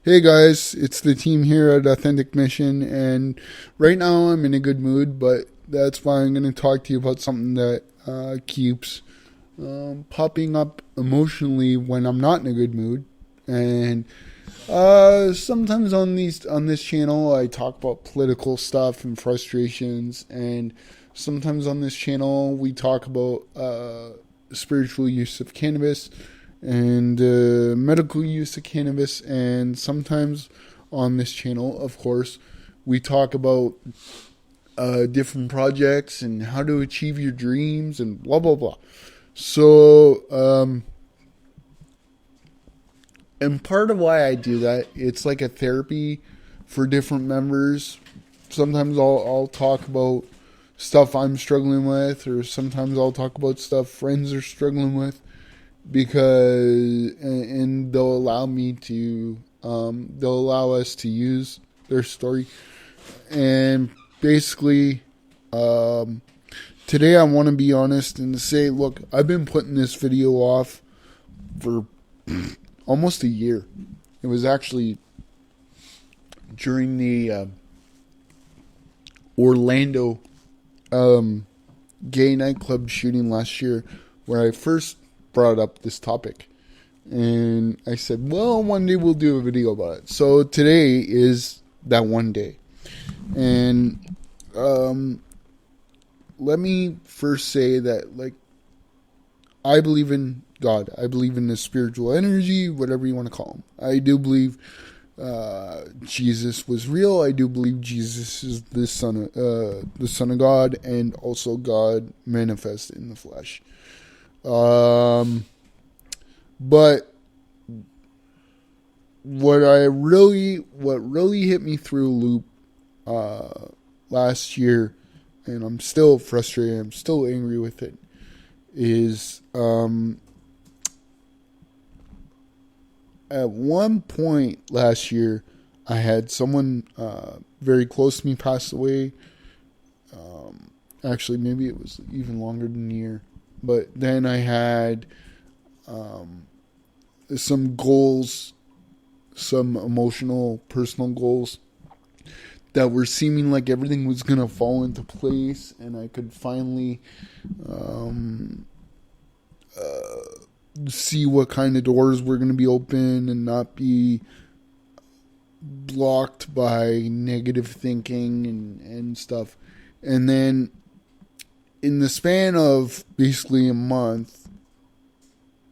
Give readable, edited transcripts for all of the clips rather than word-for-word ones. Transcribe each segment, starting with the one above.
Hey guys, it's the team here at Authentic Mission, and right now I'm in a good mood, but that's why I'm going to talk to you about something that keeps popping up emotionally when I'm not in a good mood. And sometimes on this channel I talk about political stuff and frustrations, and sometimes on this channel we talk about spiritual use of cannabis and medical use of cannabis, and sometimes on this channel, of course, we talk about different projects and how to achieve your dreams and blah blah blah. So, and part of why I do that, it's like a therapy for different members. Sometimes I'll talk about stuff I'm struggling with, or sometimes I'll talk about stuff friends are struggling with, because and they'll allow me to they'll allow us to use their story. And basically, today I want to be honest and say, look, I've been putting this video off for almost a year. It was actually during the Orlando gay nightclub shooting last year where I first brought up this topic, and I said, well, one day we'll do a video about it. So today is that one day. And let me first say that, like, I believe in God. I believe in the spiritual energy, whatever you want to call him. I do believe Jesus was real. I do believe Jesus is the Son of God, and also God manifested in the flesh. But what really hit me through a loop last year, and I'm still frustrated, I'm still angry with it, is at one point last year I had someone very close to me pass away. Actually, maybe it was even longer than a year. But then I had some goals, some emotional, personal goals that were seeming like everything was going to fall into place, and I could finally see what kind of doors were going to be open and not be blocked by negative thinking and stuff. And then in the span of basically a month,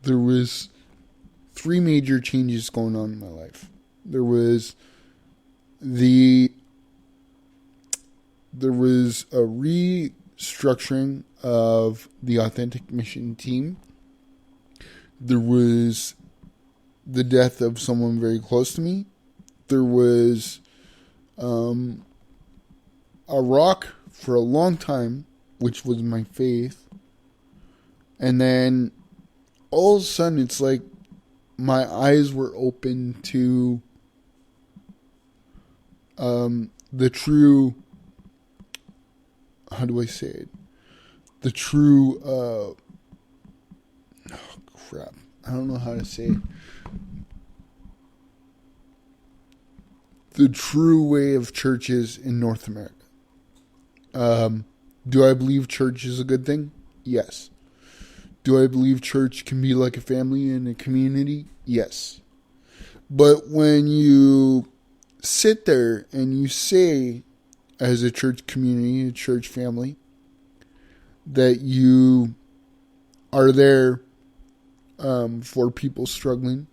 there was 3 major changes going on in my life. There was a restructuring of the Authentic Mission team. There was the death of someone very close to me. There was a rock for a long time, which was my faith. And then all of a sudden, it's like my eyes were open to the true, how do I say it? The true, I don't know how to say it. The true way of churches in North America. Do I believe church is a good thing? Yes. Do I believe church can be like a family and a community? Yes. But when you sit there and you say, as a church community, a church family, that you are there for people struggling,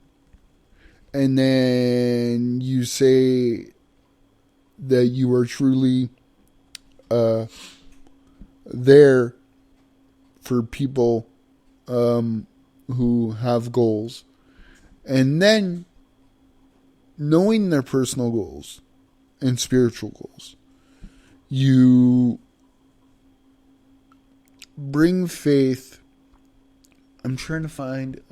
and then you say that you are truly there for people who have goals, and then knowing their personal goals and spiritual goals, you bring faith. I'm trying to find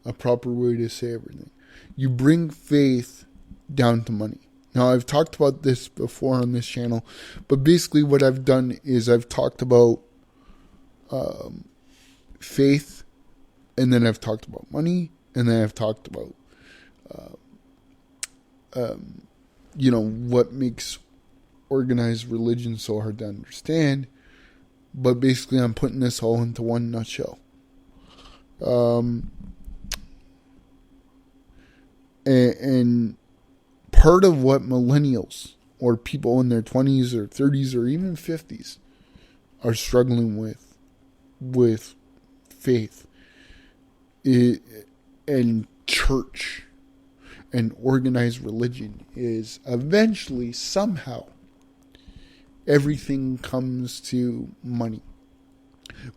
a proper way to say everything. You bring faith down to money. Now, I've talked about this before on this channel, but basically what I've done is I've talked about faith, and then I've talked about money, and then I've talked about what makes organized religion so hard to understand. But basically, I'm putting this all into one nutshell. And part of what millennials or people in their 20s or 30s or even 50s are struggling with faith and church and organized religion is eventually, somehow, everything comes to money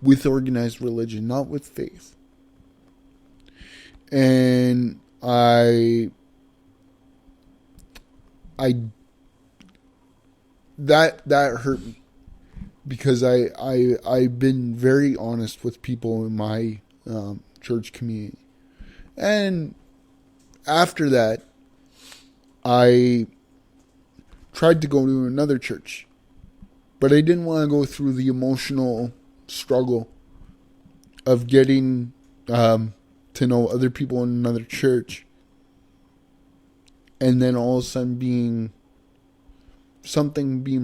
with organized religion, not with faith. And that hurt me, because I've been very honest with people in my church community. And after that, I tried to go to another church, but I didn't want to go through the emotional struggle of getting to know other people in another church, and then all of a sudden being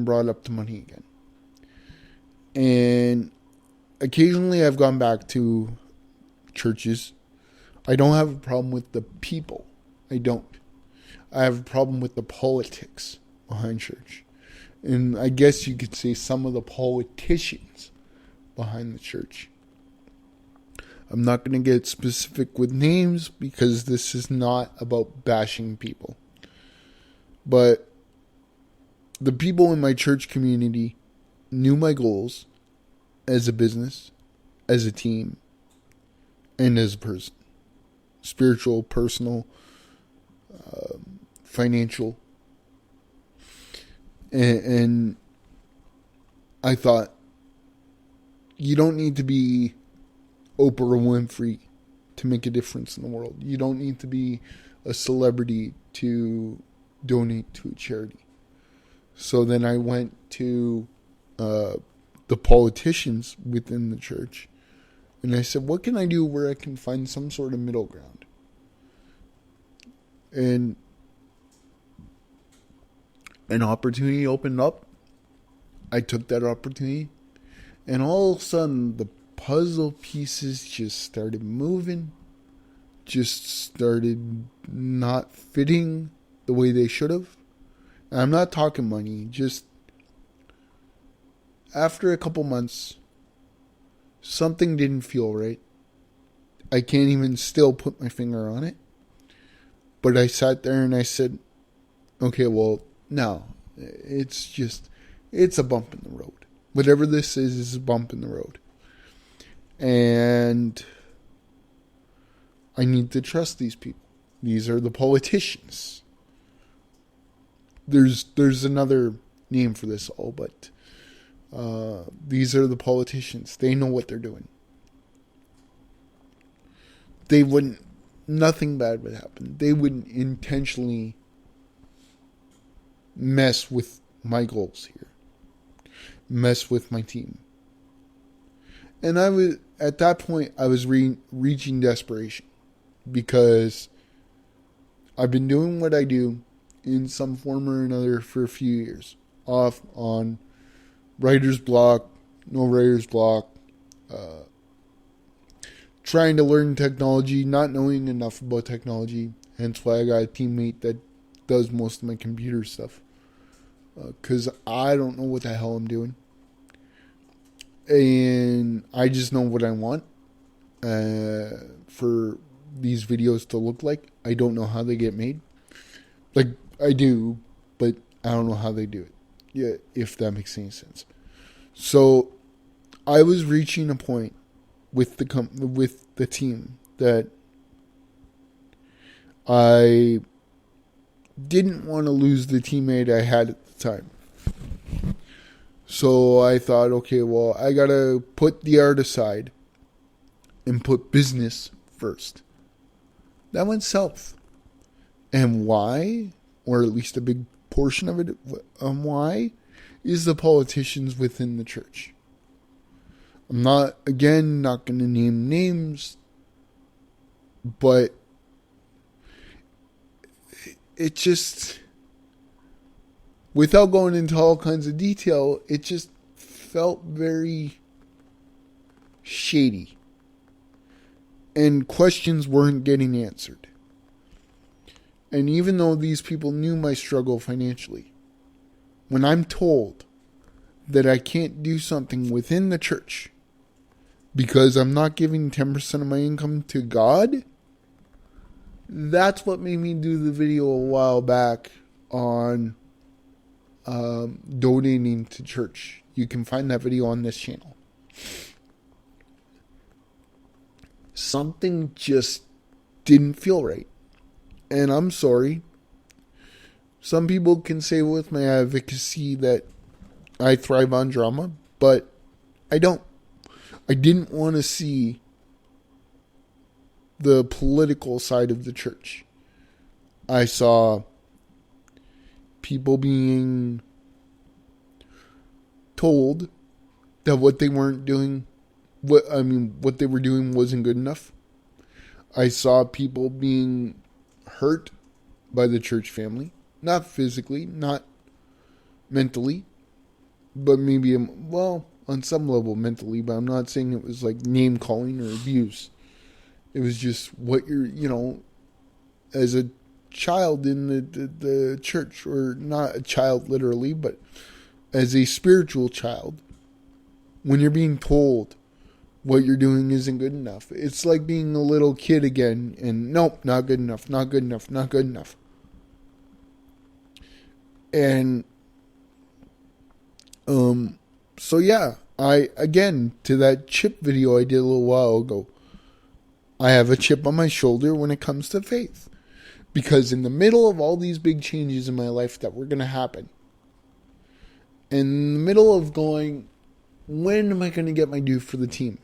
brought up to money again. And occasionally I've gone back to churches. I don't have a problem with the people. I don't. I have a problem with the politics behind church. And I guess you could say some of the politicians behind the church. I'm not going to get specific with names because this is not about bashing people. But the people in my church community knew my goals as a business, as a team, and as a person. Spiritual, personal, financial. And I thought, you don't need to be Oprah Winfrey to make a difference in the world. You don't need to be a celebrity to donate to a charity. So then I went to the politicians within the church, and I said, what can I do where I can find some sort of middle ground? And an opportunity opened up. I took that opportunity, and all of a sudden the puzzle pieces just started moving, just started not fitting the way they should have. And I'm not talking money, just after a couple months, something didn't feel right. I can't even still put my finger on it. But I sat there and I said, okay, well, no, it's a bump in the road. Whatever this is a bump in the road. And I need to trust these people. These are the politicians. There's another name for this all, but these are the politicians. They know what they're doing. Nothing bad would happen. They wouldn't intentionally mess with my goals here. Mess with my team. And at that point, I was reaching desperation, because I've been doing what I do in some form or another for a few years. Off, on, writer's block, no writer's block, trying to learn technology, not knowing enough about technology. Hence why I got a teammate that does most of my computer stuff. Because I don't know what the hell I'm doing. And I just know what I want for these videos to look like. I don't know how they get made. Like, I do, but I don't know how they do it. Yeah, if that makes any sense. So I was reaching a point with the team that I didn't want to lose the teammate I had at the time. So I thought, okay, well, I gotta put the art aside and put business first. That went south. And why, or at least a big portion of it, why, is the politicians within the church. I'm not going to name names, but it just, without going into all kinds of detail, it just felt very shady. And questions weren't getting answered. And even though these people knew my struggle financially, when I'm told that I can't do something within the church because I'm not giving 10% of my income to God, that's what made me do the video a while back on donating to church. You can find that video on this channel. Something just didn't feel right. And I'm sorry. Some people can say with my advocacy that I thrive on drama, but I don't. I didn't want to see the political side of the church. I saw people being told that what they weren't doing, what they were doing wasn't good enough. I saw people being hurt by the church family. Not physically, not mentally, but maybe, on some level mentally, but I'm not saying it was like name calling or abuse. It was just what you're, as a child in the church, or not a child literally, but as a spiritual child, when you're being told what you're doing isn't good enough. It's like being a little kid again, and nope, not good enough, not good enough, not good enough. And, so yeah, again, to that chip video I did a little while ago, I have a chip on my shoulder when it comes to faith. Because in the middle of all these big changes in my life that were going to happen, in the middle of going, when am I going to get my due for the team?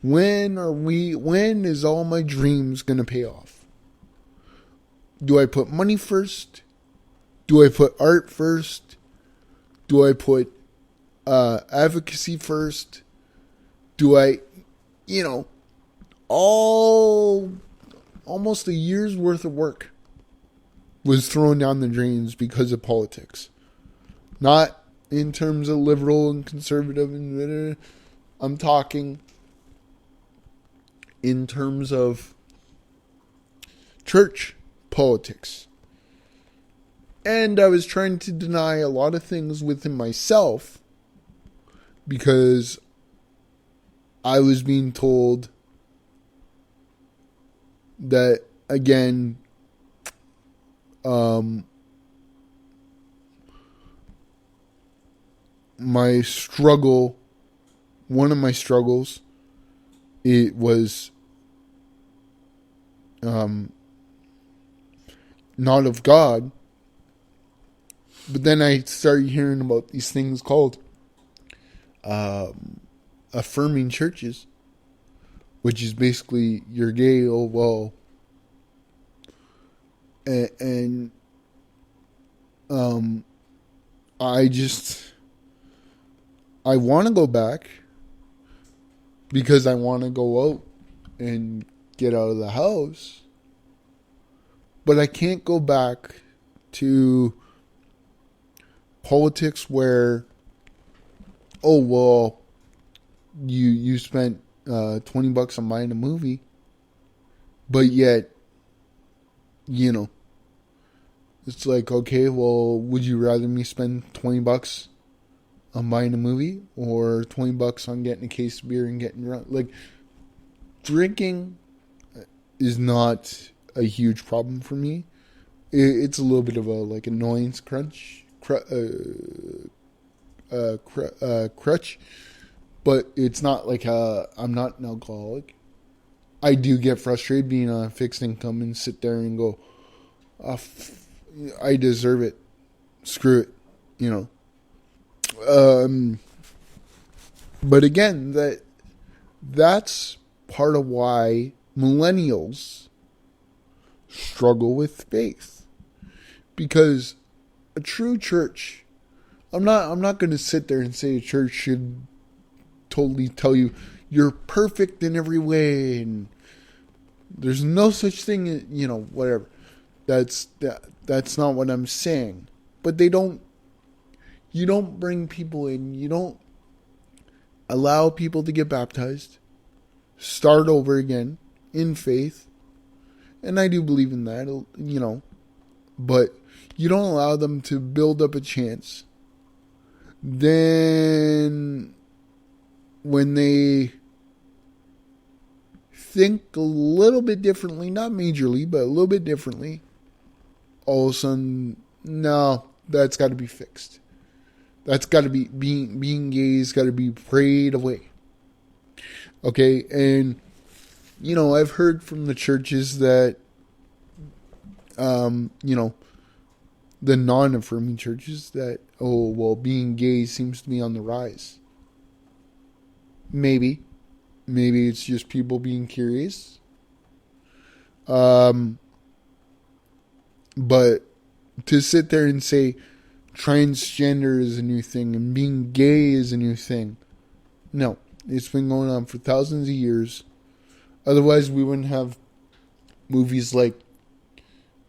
When is all my dreams going to pay off? Do I put money first? Do I put art first? Do I put advocacy first? Do I, almost a year's worth of work was thrown down the drains because of politics. Not in terms of liberal and conservative. I'm talking in terms of church politics. And I was trying to deny a lot of things within myself because I was being told that, again, my struggle, one of my struggles, it was not of God. But then I started hearing about these things called affirming churches, which is basically you're gay, oh well. And I want to go back because I want to go out and get out of the house, but I can't go back to politics where, oh well, you spent $20 on buying a movie, but yet, it's like, okay, well, would you rather me spend $20 on buying a movie or $20 on getting a case of beer and getting drunk? Like, drinking is not a huge problem for me. It's a little bit of a annoyance crutch, but it's not like I'm not an alcoholic. I do get frustrated being on a fixed income and sit there and go, I deserve it. Screw it, But again, that's part of why millennials struggle with faith, because a true church, I'm not going to sit there and say a church should totally tell you you're perfect in every way and there's no such thing, whatever. That's not what I'm saying. But they don't. You don't bring people in. You don't allow people to get baptized, start over again in faith, and I do believe in that. But you don't allow them to build up a chance. Then, when they think a little bit differently, not majorly, but a little bit differently, all of a sudden, no, that's got to be fixed. That's got to be, being gay has got to be prayed away. Okay, and, I've heard from the churches that, the non-affirming churches that, oh, well, being gay seems to be on the rise. Maybe it's just people being curious. But to sit there and say transgender is a new thing and being gay is a new thing, no, it's been going on for thousands of years. Otherwise, we wouldn't have movies like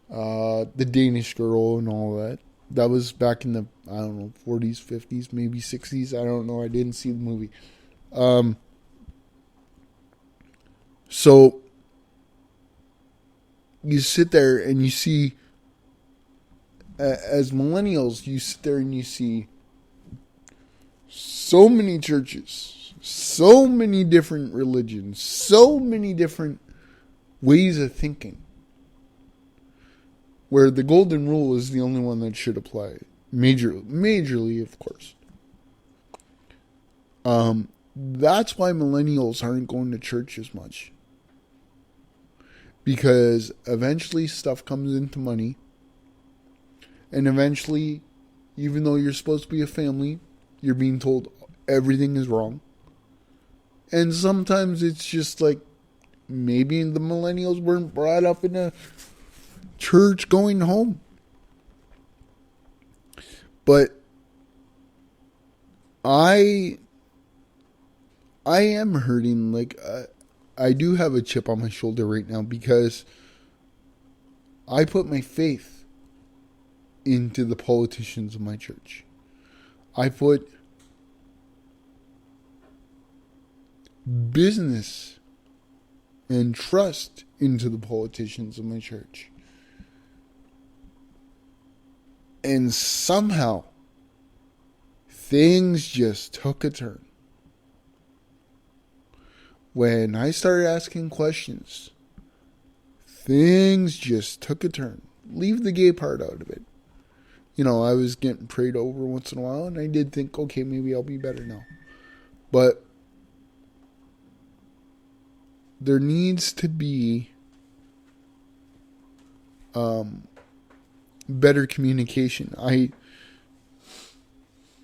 The Danish Girl and all that. That was back in the, 40s, 50s, maybe 60s. I don't know. I didn't see the movie. So you sit there and you see, as millennials, you sit there and you see so many churches, so many different religions, so many different ways of thinking, where the golden rule is the only one that should apply. Majorly, of course. That's why millennials aren't going to church as much. Because eventually stuff comes into money. And eventually, even though you're supposed to be a family, you're being told everything is wrong. And sometimes it's just like, maybe the millennials weren't brought up in a church going home. But I am hurting. Like, I do have a chip on my shoulder right now because I put my faith into the politicians of my church. I put business and trust into the politicians of my church. And somehow, things just took a turn. When I started asking questions, things just took a turn. Leave the gay part out of it. I was getting prayed over once in a while, and I did think, okay, maybe I'll be better now. But there needs to be better communication.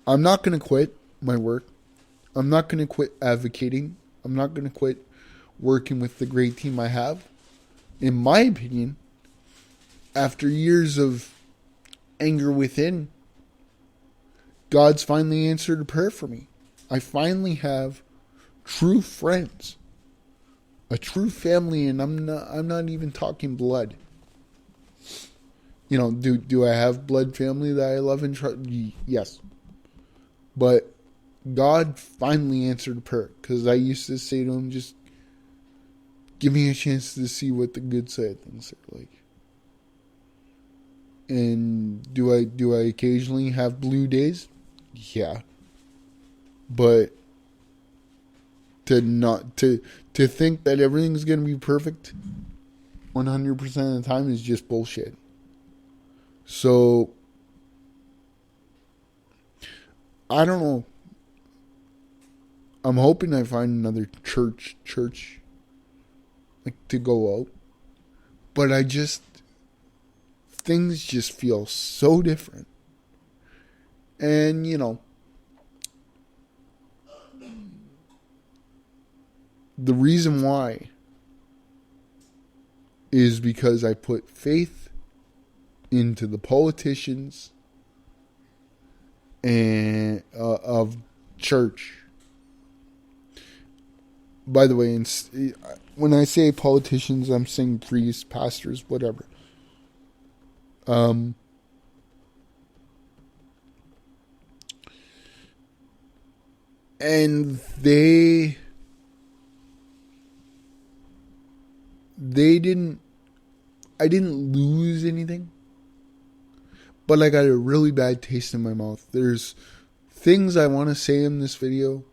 I'm not going to quit my work. I'm not going to quit advocating. I'm not going to quit working with the great team I have. In my opinion, after years of anger within, God's finally answered a prayer for me. I finally have true friends, a true family, and I'm not even talking blood. Do I have blood family that I love and trust? Yes. But God finally answered a prayer, because I used to say to him, just give me a chance to see what the good side of things are like. And do I occasionally have blue days? Yeah. But to think that everything's going to be perfect 100% of the time is just bullshit. So I don't know. I'm hoping I find another church like to go out. But things just feel so different. And, the reason why is because I put faith into the politicians and of church. By the way, when I say politicians, I'm saying priests, pastors, whatever. Um, and they didn't, I didn't lose anything, but I got a really bad taste in my mouth. There's things I want to say in this video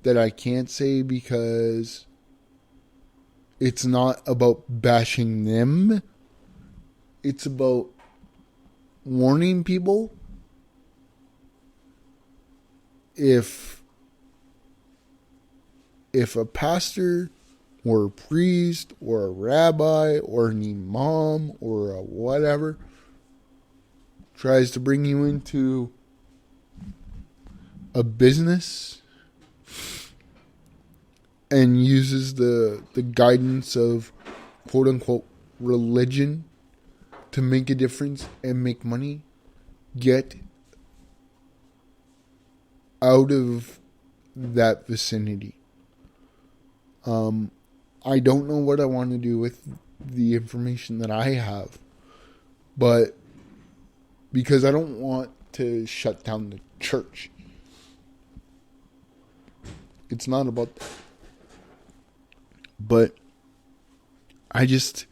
that I can't say because it's not about bashing them. It's about warning people if a pastor or a priest or a rabbi or an imam or a whatever tries to bring you into a business and uses the guidance of quote unquote religion to make a difference and make money, get out of that vicinity. I don't know what I want to do with the information that I have, but because I don't want to shut down the church. It's not about that. But I just,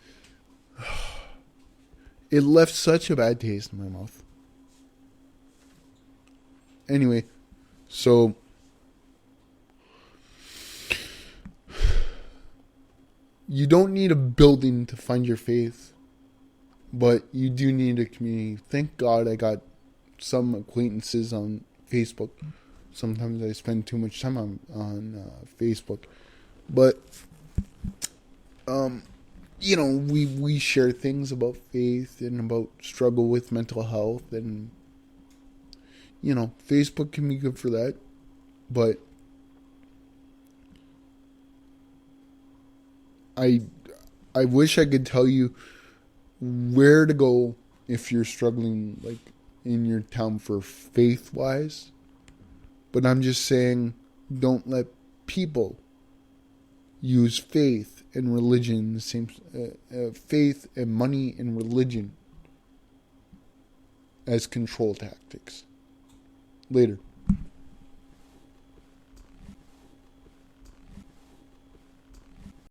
it left such a bad taste in my mouth. Anyway, so you don't need a building to find your faith, but you do need a community. Thank God I got some acquaintances on Facebook. Sometimes I spend too much time on Facebook, but you know, we share things about faith and about struggle with mental health, and you know, Facebook can be good for that, but I wish I could tell you where to go if you're struggling like in your town for faith wise, but I'm just saying, don't let people use faith and religion the same, faith and money and religion as control tactics. Later.